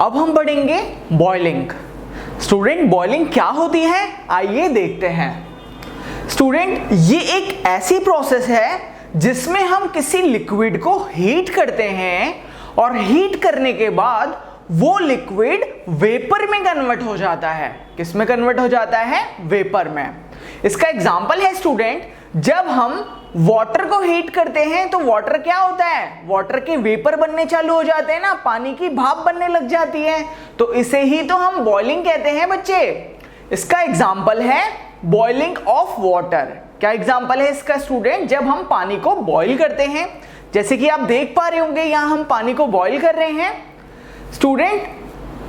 अब हम पढ़ेंगे बॉइलिंग। स्टूडेंट, बॉइलिंग क्या होती है आइए देखते हैं। स्टूडेंट, ये एक ऐसी प्रोसेस है जिसमें हम किसी लिक्विड को हीट करते हैं और हीट करने के बाद वो लिक्विड वेपर में कन्वर्ट हो जाता है। किस में कन्वर्ट हो जाता है? वेपर में। इसका एग्जांपल है स्टूडेंट, जब हम वाटर को हीट करते हैं तो वाटर क्या होता है? वाटर के वेपर बनने चालू हो जाते हैं ना, पानी की भाप बनने लग जाती है, तो इसे ही तो हम बॉइलिंग कहते हैं बच्चे। इसका एग्जांपल है बॉइलिंग ऑफ वाटर। क्या एग्जांपल है इसका स्टूडेंट? जब हम पानी को बॉइल करते हैं, जैसे कि आप देख पा रहे होंगे यहां हम पानी को बॉइल कर रहे हैं। स्टूडेंट,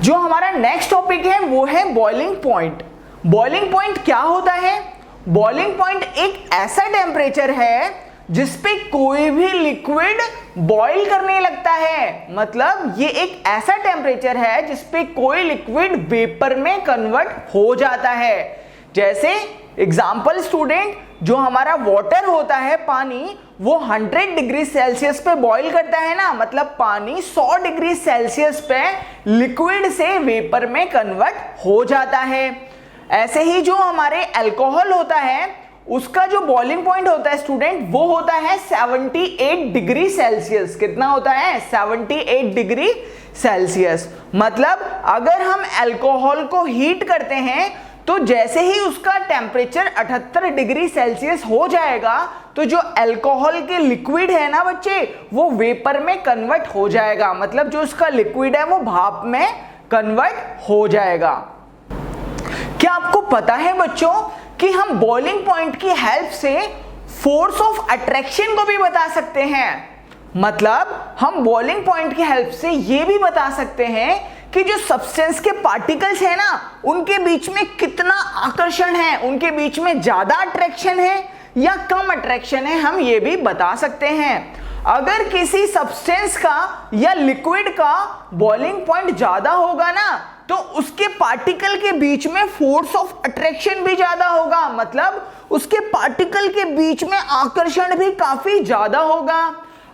जो हमारा नेक्स्ट टॉपिक है वो है बॉइलिंग पॉइंट। बॉइलिंग पॉइंट क्या होता है? बॉइलिंग पॉइंट एक ऐसा टेम्परेचर है जिसपे कोई भी लिक्विड बॉइल करने लगता है। मतलब ये एक ऐसा टेम्परेचर है जिसपे कोई लिक्विड वेपर में कन्वर्ट हो जाता है। जैसे एग्जांपल स्टूडेंट, जो हमारा वाटर होता है पानी, वो 100 डिग्री सेल्सियस पे बॉइल करता है ना, मतलब पानी 100 डिग्री सेल्सियस पे लिक्विड से वेपर में कन्वर्ट हो जाता है। ऐसे ही जो हमारे अल्कोहल होता है उसका जो बॉइलिंग पॉइंट होता है स्टूडेंट, वो होता है 78 डिग्री सेल्सियस। कितना होता है? 78 डिग्री सेल्सियस। मतलब अगर हम अल्कोहल को हीट करते हैं तो जैसे ही उसका टेम्परेचर 78 डिग्री सेल्सियस हो जाएगा तो जो अल्कोहल के लिक्विड है ना बच्चे, वो वेपर में कन्वर्ट हो जाएगा। मतलब जो उसका लिक्विड है वो भाप में कन्वर्ट हो जाएगा। क्या आपको पता है बच्चों कि हम बॉइलिंग पॉइंट की हेल्प से फोर्स ऑफ अट्रैक्शन को भी बता सकते हैं? मतलब हम बॉइलिंग पॉइंट की हेल्प से ये भी बता सकते हैं कि जो सब्सटेंस के पार्टिकल्स है ना, उनके बीच में कितना आकर्षण है, उनके बीच में ज्यादा अट्रैक्शन है या कम अट्रैक्शन है, हम ये भी बता सकते हैं। अगर किसी सब्सटेंस का या लिक्विड का बॉइलिंग पॉइंट ज्यादा होगा ना, तो उसके पार्टिकल के बीच में फोर्स ऑफ अट्रैक्शन भी ज्यादा होगा। मतलब उसके पार्टिकल के बीच में आकर्षण भी काफी ज्यादा होगा।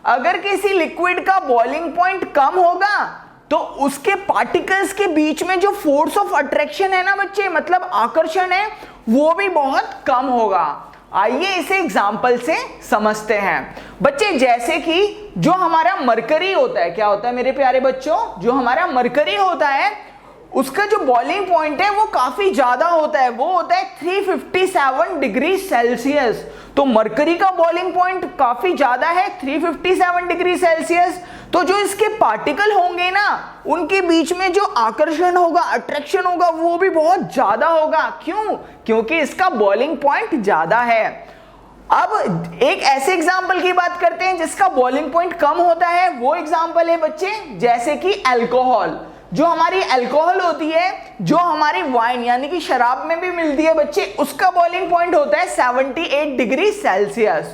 अगर किसी लिक्विड का बॉइलिंग पॉइंट कम होगा तो उसके पार्टिकल्स के बीच में जो फोर्स ऑफ अट्रैक्शन है ना बच्चे, मतलब आकर्षण है, वो भी बहुत कम होगा। आइए इसे एग्जाम्पल से समझते हैं बच्चे। जैसे कि जो हमारा मरकरी होता है, क्या होता है मेरे प्यारे बच्चों? जो हमारा मरकरी होता है उसका जो बॉइलिंग पॉइंट है वो काफी ज्यादा होता है, वो होता है 357 डिग्री सेल्सियस। तो मरकरी का बॉइलिंग पॉइंट काफी ज्यादा है, 357 डिग्री सेल्सियस। तो जो इसके पार्टिकल होंगे ना, उनके बीच में जो आकर्षण होगा, अट्रैक्शन होगा, वो भी बहुत ज्यादा होगा। क्यों? क्योंकि इसका बॉइलिंग पॉइंट ज्यादा है। अब एक ऐसे एग्जाम्पल की बात करते हैं जिसका बॉइलिंग पॉइंट कम होता है। वो एग्जाम्पल है बच्चे जैसे कि अल्कोहल। जो हमारी अल्कोहल होती है, जो हमारी वाइन यानी कि शराब में भी मिलती है बच्चे, उसका बॉइलिंग पॉइंट होता है 78 डिग्री सेल्सियस।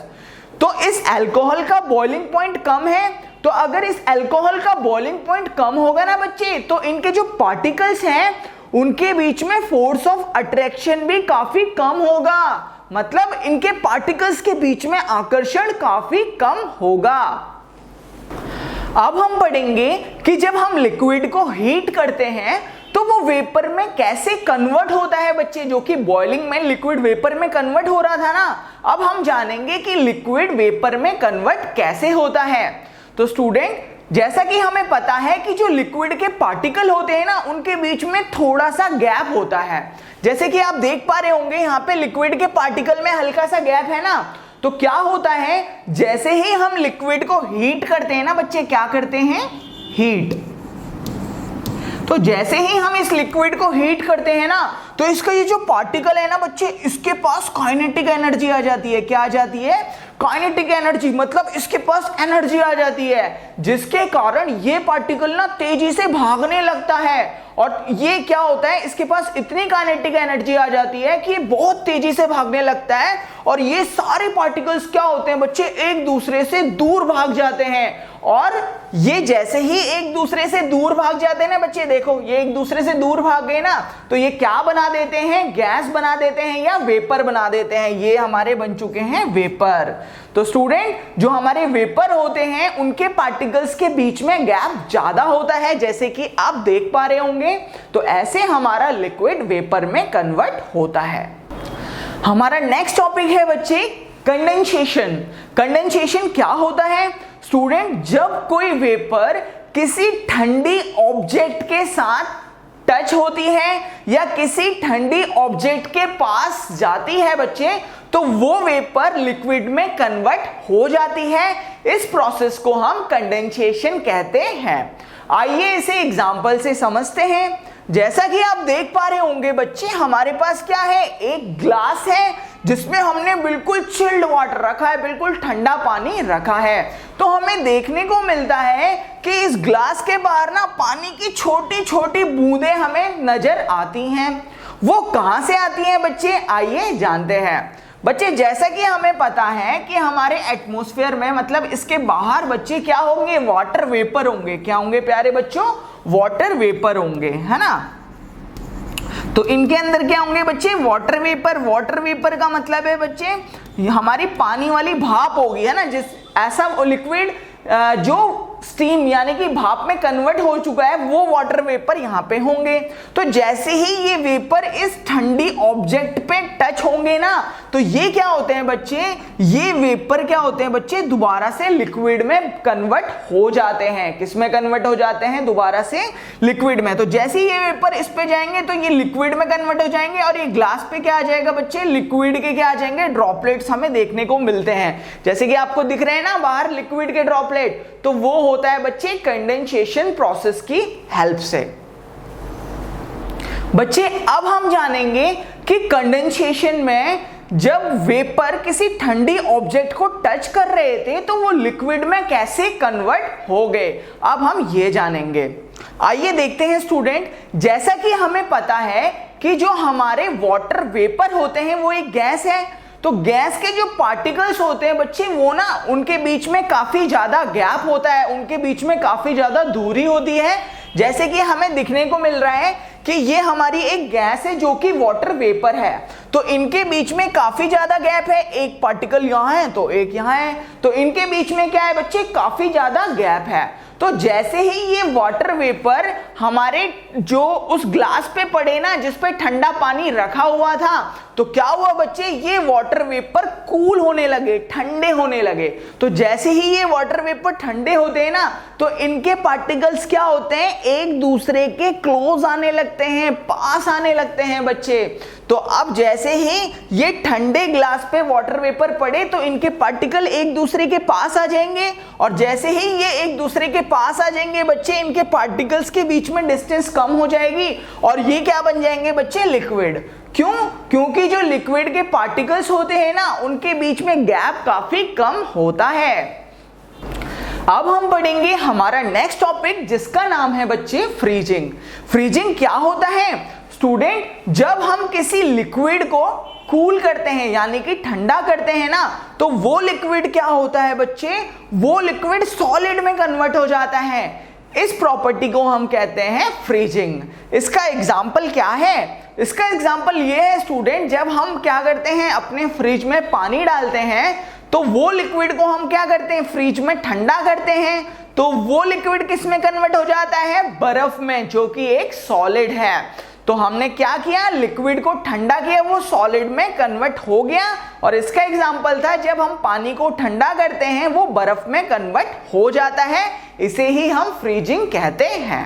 तो इस अल्कोहल का बॉइलिंग पॉइंट कम है, तो अगर इस अल्कोहल का बॉइलिंग पॉइंट कम होगा ना बच्चे, तो इनके जो पार्टिकल्स हैं उनके बीच में फोर्स ऑफ अट्रैक्शन भी काफी कम होगा। मतलब इनके पार्टिकल्स के बीच में आकर्षण काफी कम होगा। अब हम पढ़ेंगे कि जब हम लिक्विड को हीट करते हैं तो वो वेपर में कैसे कन्वर्ट होता है बच्चे। जो कि बॉइलिंग में लिक्विड वेपर में कन्वर्ट हो रहा था ना, अब हम जानेंगे कि लिक्विड वेपर में कन्वर्ट कैसे होता है। तो स्टूडेंट, जैसा कि हमें पता है कि जो लिक्विड के पार्टिकल होते हैं ना, उनके बीच में थोड़ा सा गैप होता है। जैसे कि आप देख पा रहे होंगे यहाँ पे लिक्विड के पार्टिकल में हल्का सा गैप है ना। तो क्या होता है, जैसे ही हम लिक्विड को हीट करते हैं ना बच्चे, क्या करते हैं? हीट। तो जैसे ही हम इस लिक्विड को हीट करते हैं ना, तो इसका ये जो पार्टिकल है ना बच्चे, इसके पास काइनेटिक एनर्जी आ जाती है। क्या आ जाती है? Kinetic energy. मतलब इसके पास एनर्जी आ जाती है, जिसके कारण ये पार्टिकल ना तेजी से भागने लगता है और ये क्या होता है, इसके पास इतनी काइनेटिक एनर्जी आ जाती है कि ये बहुत तेजी से भागने लगता है और ये सारे पार्टिकल्स क्या होते हैं बच्चे, एक दूसरे से दूर भाग जाते हैं। और ये जैसे ही एक दूसरे से दूर भाग जाते हैं ना बच्चे, देखो ये एक दूसरे से दूर भाग गए ना, तो ये क्या बना देते हैं, गैस बना देते हैं या वेपर बना देते हैं। ये हमारे बन चुके हैं वेपर। तो स्टूडेंट, जो हमारे वेपर होते हैं उनके पार्टिकल्स के बीच में गैप ज्यादा होता है, जैसे कि आप देख पा रहे होंगे। तो ऐसे हमारा लिक्विड वेपर में कन्वर्ट होता है। हमारा नेक्स्ट टॉपिक है बच्चे कंडेंसेशन। कंडेंसेशन क्या होता है स्टूडेंट, जब कोई वेपर किसी ठंडी ऑब्जेक्ट के साथ टच होती है या किसी ठंडी ऑब्जेक्ट के पास जाती है बच्चे, तो वो वेपर लिक्विड में कन्वर्ट हो जाती है। इस प्रोसेस को हम कंडेंसेशन कहते हैं। आइए इसे एग्जांपल से समझते हैं। जैसा कि आप देख पा रहे होंगे बच्चे, हमारे पास क्या है, एक ग्लास है जिसमें हमने बिल्कुल चिल्ड वाटर रखा है, बिल्कुल ठंडा पानी रखा है। तो हमें देखने को मिलता है कि इस ग्लास के बाहर ना पानी की छोटी छोटी बूंदें हमें नजर आती हैं। वो कहां से आती हैं बच्चे, आइए जानते हैं। बच्चे, जैसा कि हमें पता है कि हमारे एटमॉस्फेयर में, मतलब इसके बाहर बच्चे क्या होंगे, वाटर वेपर होंगे। क्या होंगे प्यारे बच्चों, वाटर वेपर होंगे, है ना। तो इनके अंदर क्या होंगे बच्चे, वाटर वेपर। वाटर वेपर का मतलब है बच्चे हमारी पानी वाली भाप होगी, है ना, जिस ऐसा लिक्विड जो स्टीम यानी कि भाप में कन्वर्ट हो चुका है, वो वाटर वेपर यहाँ पे होंगे। तो जैसे ही ये वेपर इस ठंडी ऑब्जेक्ट पे टच होंगे ना, तो ये क्या होते हैं बच्चे, ये वेपर क्या होते हैं बच्चे, दोबारा से लिक्विड में कन्वर्ट हो जाते हैं। किस में कन्वर्ट हो जाते हैं, दोबारा से लिक्विड में। तो जैसे ही ये वेपर इस पे जाएंगे तो ये लिक्विड में कन्वर्ट हो जाएंगे और ये ग्लास पे क्या आ जाएगा बच्चे, लिक्विड के क्या आ जाएंगे, ड्रॉपलेट्स हमें देखने को मिलते हैं। जैसे कि आपको दिख रहे हैं ना बाहर लिक्विड के ड्रॉपलेट, तो वो होता है बच्चे कंडेंसेशन प्रोसेस की हेल्प से। बच्चे, अब हम जानेंगे कि कंडेंसेशन में जब वेपर किसी ठंडी ऑब्जेक्ट को टच कर रहे थे तो वो लिक्विड में कैसे कन्वर्ट हो गए। अब हम ये जानेंगे। आइए देखते हैं स्टूडेंट, जैसा कि हमें पता है कि जो हमारे वाटर वेपर होते हैं वो एक गैस है। तो गैस के जो पार्टिकल्स होते हैं बच्चे, वो ना उनके बीच में काफी ज्यादा गैप होता है, उनके बीच में काफी ज्यादा दूरी होती है। जैसे कि हमें दिखने को मिल रहा है कि ये हमारी एक गैस है जो कि वाटर वेपर है। तो इनके बीच में काफी ज्यादा गैप है, एक पार्टिकल यहाँ है तो एक यहाँ है, तो इनके बीच में क्या है बच्चे, काफी ज्यादा गैप है। तो जैसे ही ये वाटर वेपर हमारे जो उस ग्लास पे पड़े ना, जिस पे ठंडा पानी रखा हुआ था, तो क्या हुआ बच्चे, ये वाटर वेपर कूल होने लगे, ठंडे होने लगे। तो जैसे ही ये वाटर वेपर ठंडे होते हैं ना, तो इनके पार्टिकल्स क्या होते हैं, एक दूसरे के क्लोज आने लगते हैं, पास आने लगते हैं बच्चे। तो अब जैसे ही ये ठंडे ग्लास पे वाटर वेपर पड़े तो इनके पार्टिकल एक दूसरे के पास आ जाएंगे, और जैसे ही ये एक दूसरे के पास आ जाएंगे बच्चे, इनके पार्टिकल्स के बीच में डिस्टेंस कम हो जाएगी और ये क्या बन जाएंगे बच्चे, लिक्विड। क्यों, क्योंकि जो लिक्विड के पार्टिकल्स होते हैं ना, उनके बीच में गैप काफी कम होता है। अब हम पढ़ेंगे हमारा नेक्स्ट टॉपिक, जिसका नाम है बच्चे फ्रीजिंग। फ्रीजिंग क्या होता है स्टूडेंट, जब हम किसी लिक्विड को कूल करते हैं यानी कि ठंडा करते हैं ना, तो वो लिक्विड क्या होता है बच्चे, वो लिक्विड सॉलिड में कन्वर्ट हो जाता है। इस प्रॉपर्टी को हम कहते हैं फ्रीजिंग। इसका एग्जाम्पल क्या है, इसका एग्जाम्पल ये है स्टूडेंट, जब हम क्या करते हैं, अपने फ्रिज में पानी डालते हैं तो वो लिक्विड को हम क्या करते हैं, फ्रिज में ठंडा करते हैं, तो वो लिक्विड किस में कन्वर्ट हो जाता है, बर्फ में, जो कि एक सॉलिड है। तो हमने क्या किया, लिक्विड को ठंडा किया, वो सॉलिड में कन्वर्ट हो गया। और इसका एग्जांपल था, जब हम पानी को ठंडा करते हैं वो बर्फ में कन्वर्ट हो जाता है, इसे ही हम फ्रीजिंग कहते हैं।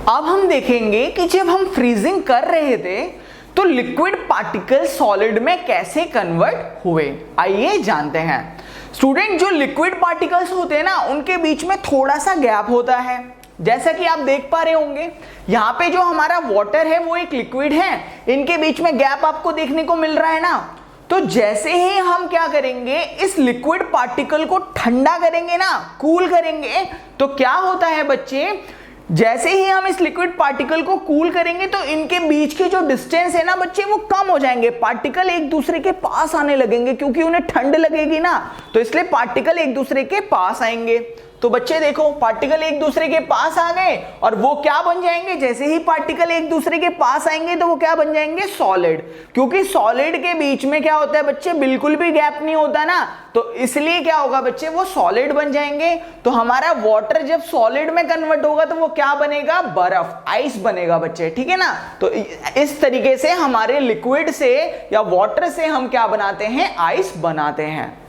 अब हम देखेंगे कि जब हम फ्रीजिंग कर रहे थे तो लिक्विड पार्टिकल सॉलिड में कैसे कन्वर्ट हुए, आइए जानते हैं। स्टूडेंट, जो लिक्विड पार्टिकल्स होते हैं ना, उनके बीच में थोड़ा सा गैप होता है। जैसा कि आप देख पा रहे होंगे, यहाँ पे जो हमारा वाटर है वो एक लिक्विड है, इनके बीच में गैप आपको देखने को मिल रहा है ना। तो जैसे ही हम क्या करेंगे, इस लिक्विड पार्टिकल को ठंडा करेंगे ना, कूल करेंगे, तो क्या होता है बच्चे, जैसे ही हम इस लिक्विड पार्टिकल को कूल करेंगे तो इनके बीच के जो डिस्टेंस है ना बच्चे वो कम हो जाएंगे, पार्टिकल एक दूसरे के पास आने लगेंगे क्योंकि उन्हें ठंड लगेगी ना, तो इसलिए पार्टिकल एक दूसरे के पास आएंगे। तो बच्चे देखो पार्टिकल एक दूसरे के पास आ गए और वो क्या बन जाएंगे, जैसे ही पार्टिकल एक दूसरे के पास आएंगे तो वो क्या बन जाएंगे, सॉलिड। क्योंकि सॉलिड के बीच में क्या होता है बच्चे, बिल्कुल भी गैप नहीं होता ना, तो इसलिए क्या होगा बच्चे, वो सॉलिड बन जाएंगे। तो हमारा वाटर जब सॉलिड में कन्वर्ट होगा तो वो क्या बनेगा, बर्फ, आइस बनेगा बच्चे, ठीक है ना। तो इस तरीके से हमारे लिक्विड से या वाटर से हम क्या बनाते हैं, आइस बनाते हैं।